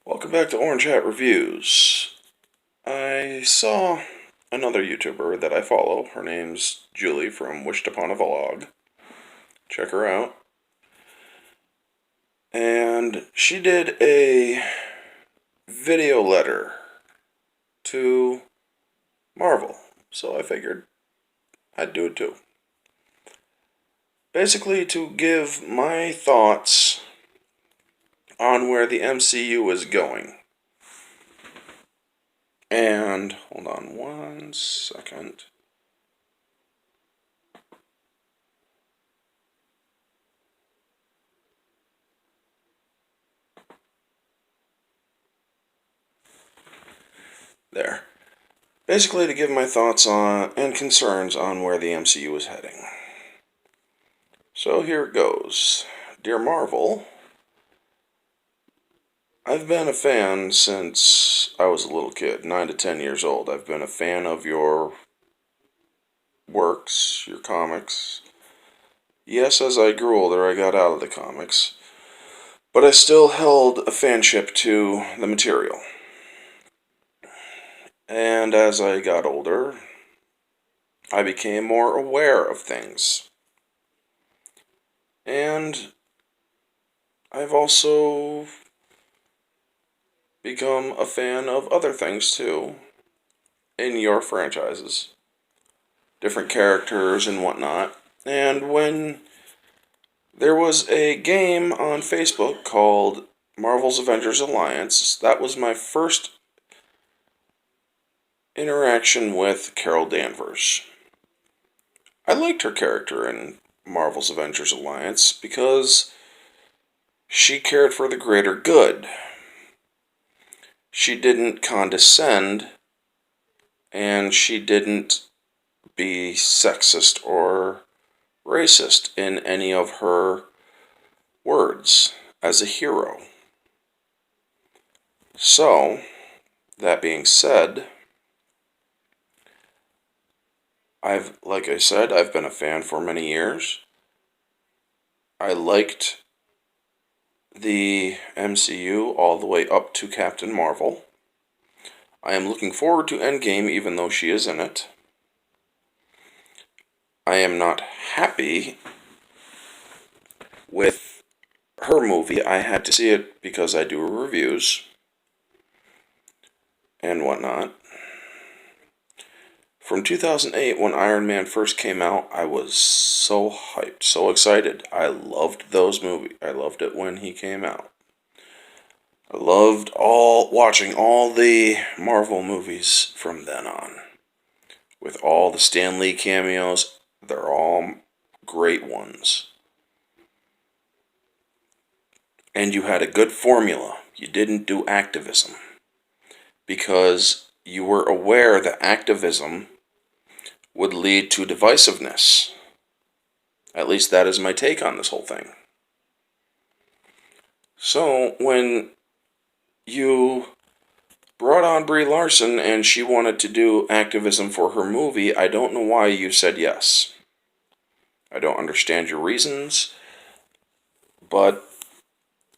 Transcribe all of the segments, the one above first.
Welcome back to Orange Hat Reviews. I saw another YouTuber that I follow. Her name's Julie from Wished Upon a Vlog. Check her out. And she did a video letter to Marvel. So I figured I'd do it too. Basically, to give my thoughts on where the MCU is going. And hold on one second. There. Basically, to give my thoughts on and concerns on where the MCU is heading. So here it goes. Dear Marvel, I've been a fan since I was a little kid, 9 to 10 years old. I've been a fan of your works, your comics. Yes, as I grew older, I got out of the comics, but I still held a fanship to the material. And as I got older, I became more aware of things. And I've also become a fan of other things too in your franchises, different characters and whatnot. And when there was a game on Facebook called Marvel's Avengers Alliance, that was my first interaction with Carol Danvers. I liked her character in Marvel's Avengers Alliance because she cared for the greater good. She didn't condescend, and she didn't be sexist or racist in any of her words as a hero. So, that being said, like I said, I've been a fan for many years. I liked the MCU all the way up to Captain Marvel. I am looking forward to Endgame even though she is in it. I am not happy with her movie. I had to see it because I do reviews and whatnot. From 2008, when Iron Man first came out, I was so hyped, so excited. I loved those movies. I loved it when he came out. I loved watching all the Marvel movies from then on. With all the Stan Lee cameos, they're all great ones. And you had a good formula. You didn't do activism. Because you were aware that activism would lead to divisiveness. At least that is my take on this whole thing. So, when you brought on Brie Larson and she wanted to do activism for her movie, I don't know why you said yes. I don't understand your reasons, but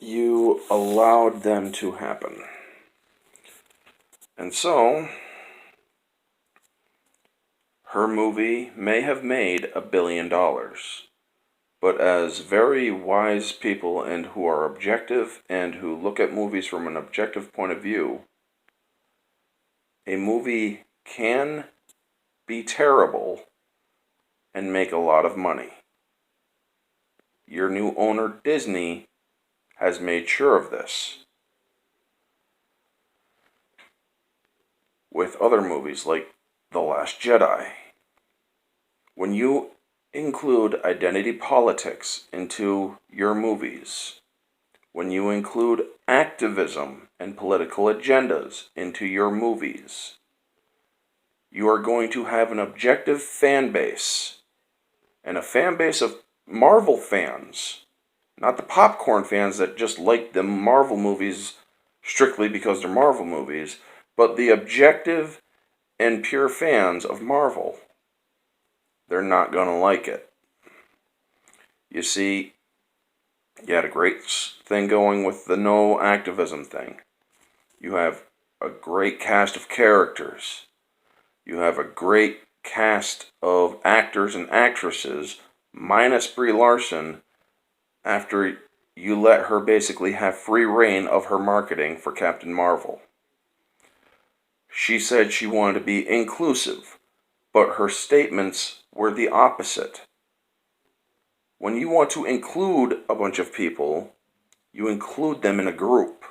you allowed them to happen. And so, her movie may have made $1 billion. But as very wise people and who are objective and who look at movies from an objective point of view, a movie can be terrible and make a lot of money. Your new owner, Disney, has made sure of this with other movies like The Last Jedi. When you include identity politics into your movies, when you include activism and political agendas into your movies, you are going to have an objective fan base, and a fan base of Marvel fans, not the popcorn fans that just like the Marvel movies strictly because they're Marvel movies, but the objective and pure fans of Marvel. They're not going to like it. You see, you had a great thing going with the no activism thing. You have a great cast of characters. You have a great cast of actors and actresses, minus Brie Larson, after you let her basically have free reign of her marketing for Captain Marvel. She said she wanted to be inclusive, but her statements were the opposite. When you want to include a bunch of people, you include them in a group.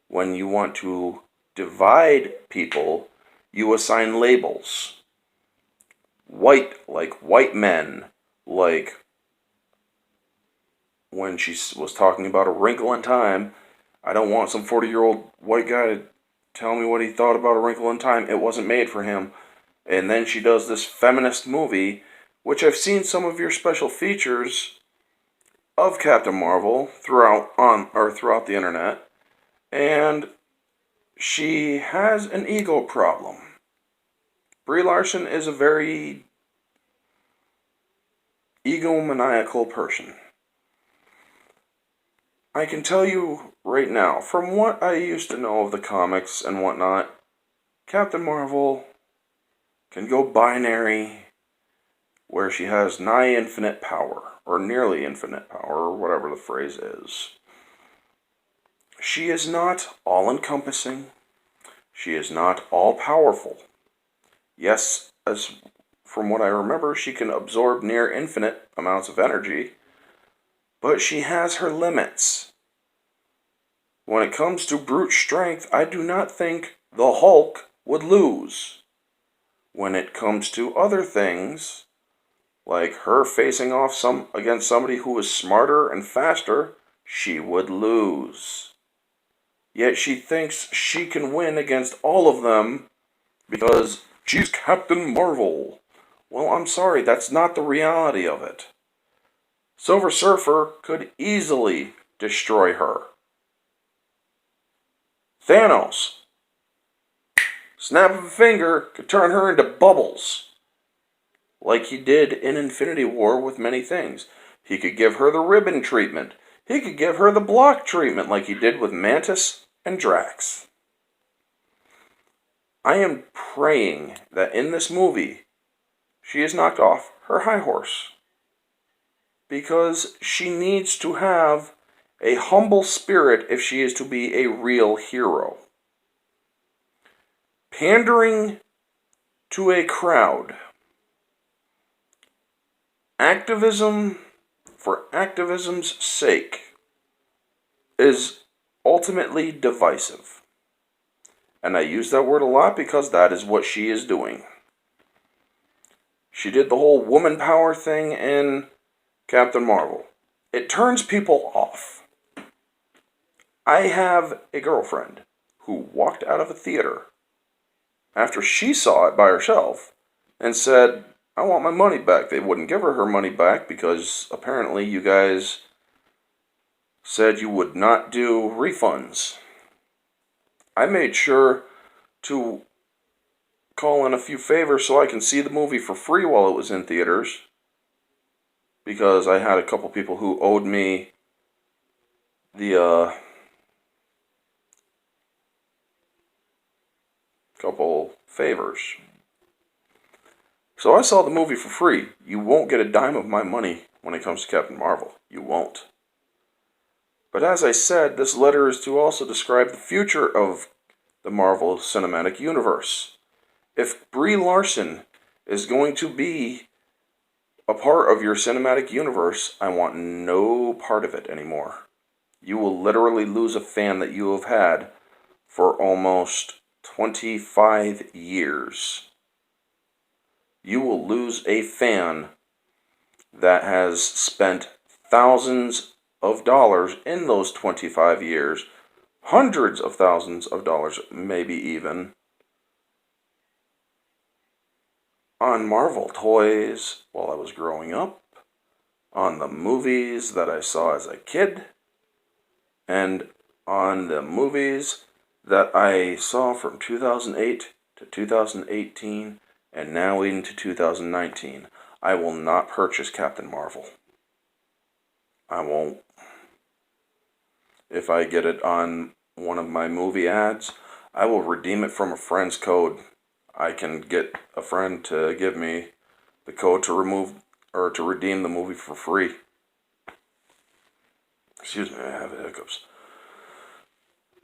When you want to divide people, you assign labels. White, like white men, like when she was talking about A Wrinkle in Time. I don't want some 40-year-old white guy to tell me what he thought about A Wrinkle in Time. It wasn't made for him. And then she does this feminist movie, which I've seen some of your special features of Captain Marvel throughout the internet, and she has an ego problem. Brie Larson is a very egomaniacal person. I can tell you right now, from what I used to know of the comics and whatnot, Captain Marvel can go binary, where she has nigh infinite power, or nearly infinite power, or whatever the phrase is. She is not all-encompassing. She is not all-powerful. Yes, as from what I remember, she can absorb near infinite amounts of energy, but she has her limits. When it comes to brute strength, I do not think the Hulk would lose. When it comes to other things, like her facing off against somebody who is smarter and faster, she would lose. Yet she thinks she can win against all of them because she's Captain Marvel. Well, I'm sorry, that's not the reality of it. Silver Surfer could easily destroy her. Thanos, snap of a finger, could turn her into bubbles, like he did in Infinity War with many things. He could give her the ribbon treatment. He could give her the block treatment like he did with Mantis and Drax. I am praying that in this movie, she is knocked off her high horse, because she needs to have a humble spirit if she is to be a real hero. Pandering to a crowd. Activism for activism's sake is ultimately divisive. And I use that word a lot because that is what she is doing. She did the whole woman power thing in Captain Marvel. It turns people off. I have a girlfriend who walked out of a theater after she saw it by herself and said, I want my money back. They wouldn't give her money back because apparently you guys said you would not do refunds. I made sure to call in a few favors so I can see the movie for free while it was in theaters, because I had a couple people who owed me the couple favors. So I saw the movie for free. You won't get a dime of my money when it comes to Captain Marvel. You won't. But as I said, this letter is to also describe the future of the Marvel Cinematic Universe. If Brie Larson is going to be a part of your cinematic universe, I want no part of it anymore. You will literally lose a fan that you have had for almost 25 years. You will lose a fan that has spent thousands of dollars in those 25 years, hundreds of thousands of dollars, maybe even, on Marvel toys while I was growing up, on the movies that I saw as a kid, and on the movies that I saw from 2008 to 2018 and now into 2019. I will not purchase Captain Marvel. I won't. If I get it on one of my movie ads, I will redeem it from a friend's code. I can get a friend to give me the code to remove or to redeem the movie for free. Excuse me, I have hiccups.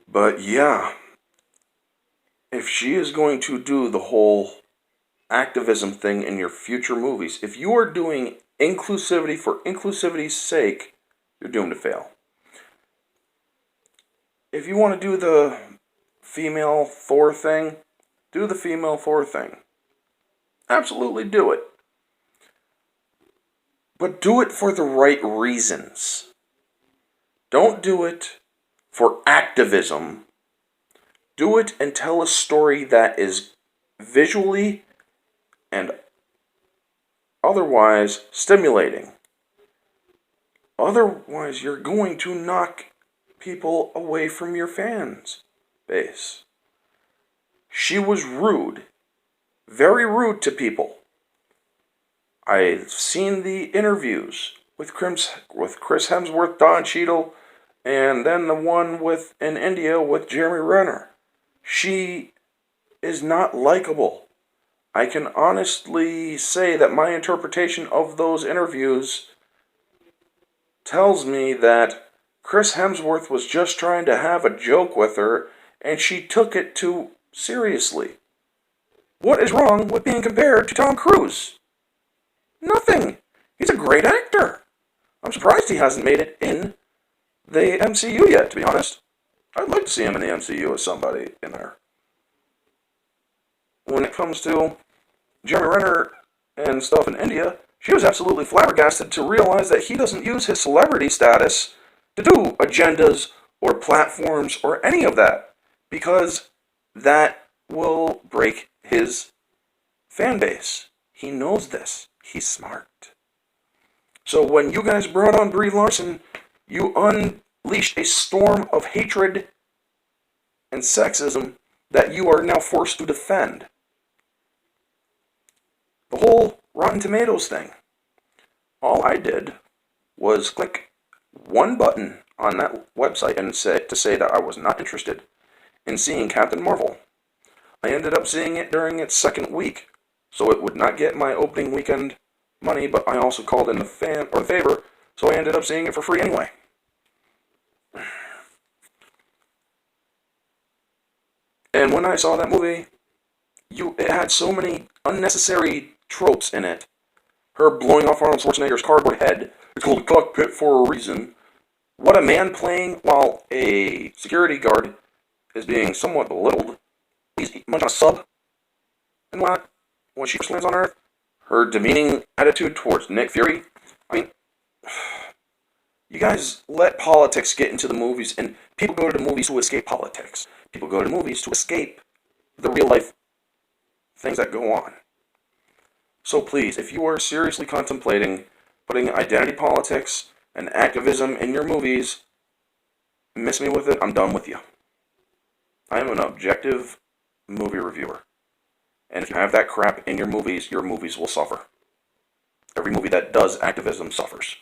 But yeah, if she is going to do the whole activism thing in your future movies, if you are doing inclusivity for inclusivity's sake, you're doomed to fail. If you want to do the female Thor thing, do the female Thor thing. Absolutely do it. But do it for the right reasons. Don't do it for activism. Do it and tell a story that is visually and otherwise stimulating. Otherwise, you're going to knock people away from your fans base. She was rude. Very rude to people. I've seen the interviews with Chris Hemsworth, Don Cheadle, and then the one in India with Jeremy Renner. She is not likable. I can honestly say that my interpretation of those interviews tells me that Chris Hemsworth was just trying to have a joke with her, and she took it too seriously. What is wrong with being compared to Tom Cruise? Nothing. He's a great actor. I'm surprised he hasn't made it in the MCU yet, to be honest. I'd like to see him in the MCU as somebody in there. When it comes to Jeremy Renner and stuff in India, she was absolutely flabbergasted to realize that he doesn't use his celebrity status to do agendas or platforms or any of that, because that will break his fan base. He knows this. He's smart. So when you guys brought on Brie Larson, you unleashed a storm of hatred and sexism that you are now forced to defend. The whole Rotten Tomatoes thing. All I did was click one button on that website and say that I was not interested in seeing Captain Marvel. I ended up seeing it during its second week, so it would not get my opening weekend money, but I also called in the favor, so I ended up seeing it for free anyway. And when I saw that movie, it had so many unnecessary tropes in it. Her blowing off Arnold Schwarzenegger's cardboard head. It's called a cockpit for a reason. What a man playing while a security guard is being somewhat belittled. He's munching on a sub. And when she first lands on Earth, her demeaning attitude towards Nick Fury. I mean, you guys let politics get into the movies, and people go to the movies to escape politics. People go to movies to escape the real life things that go on. So please, if you are seriously contemplating putting identity politics and activism in your movies, miss me with it, I'm done with you. I am an objective movie reviewer. And if you have that crap in your movies will suffer. Every movie that does activism suffers.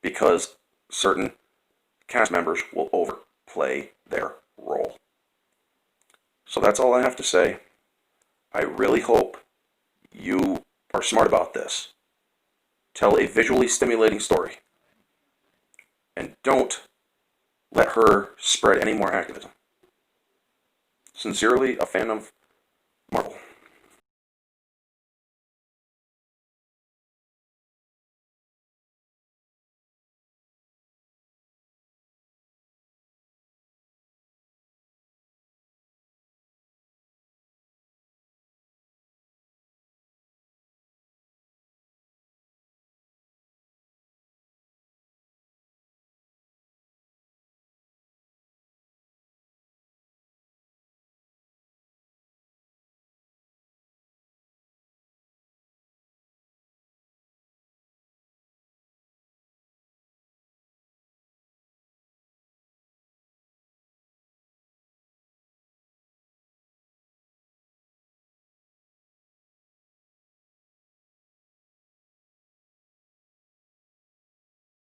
Because certain cast members will overplay their role. So that's all I have to say. I really hope you are smart about this. Tell a visually stimulating story. And don't let her spread any more activism. Sincerely, a fan of